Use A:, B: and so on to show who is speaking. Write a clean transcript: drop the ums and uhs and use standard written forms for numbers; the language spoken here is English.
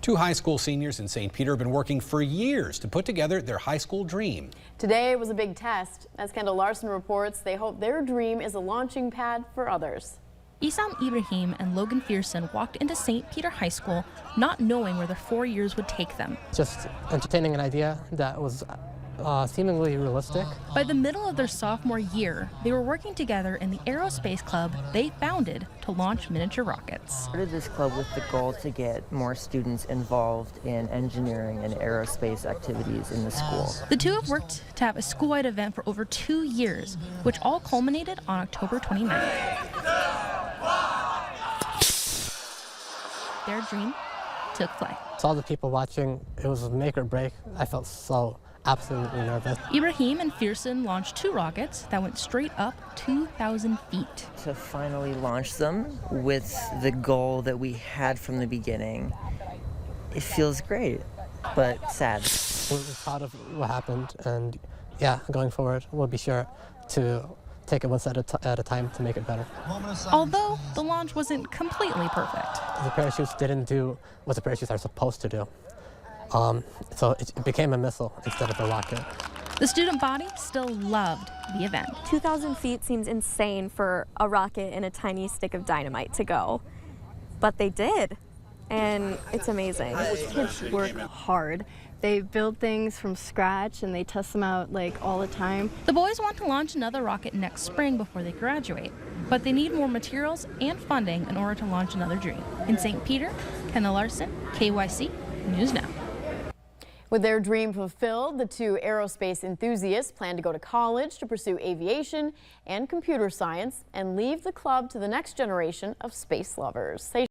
A: Two high school seniors in St. Peter have been working for years to put together their high school dream.
B: Today was a big test. As Kendall Larson reports, they hope their dream is a launching pad for others.
C: Isam Ibrahim and Logan Fearson walked into St. Peter High School not knowing where their 4 years would take them.
D: Just entertaining an idea that was seemingly realistic.
C: By the middle of their sophomore year, they were working together in the aerospace club they founded to launch miniature rockets.
E: I started this club with the goal to get more students involved in engineering and aerospace activities in the school.
C: The two have worked to have a school-wide event for over 2 years, which all culminated on October 29th. Their dream took flight.
D: To all the people watching, it was a make or break. I felt so absolutely nervous.
C: Ibrahim and Fearson launched 2 rockets that went straight up 2,000 feet.
E: To finally launch them with the goal that we had from the beginning, it feels great, but sad.
D: We're proud of what happened, and yeah, going forward, we'll be sure to take it one step at a time to make it better.
C: Although the launch wasn't completely perfect.
D: The parachutes didn't do what the parachutes are supposed to do. So it became a missile instead of a rocket.
C: The student body still loved the event.
F: 2,000 feet seems insane for a rocket and a tiny stick of dynamite to go, but they did, and it's amazing.
G: Kids work hard. They build things from scratch and they test them out like all the time.
C: The boys want to launch another rocket next spring before they graduate, but they need more materials and funding in order to launch another dream. In St. Peter, Kendall Larson, KYC News Now.
B: With their dream fulfilled, the two aerospace enthusiasts plan to go to college to pursue aviation and computer science and leave the club to the next generation of space lovers.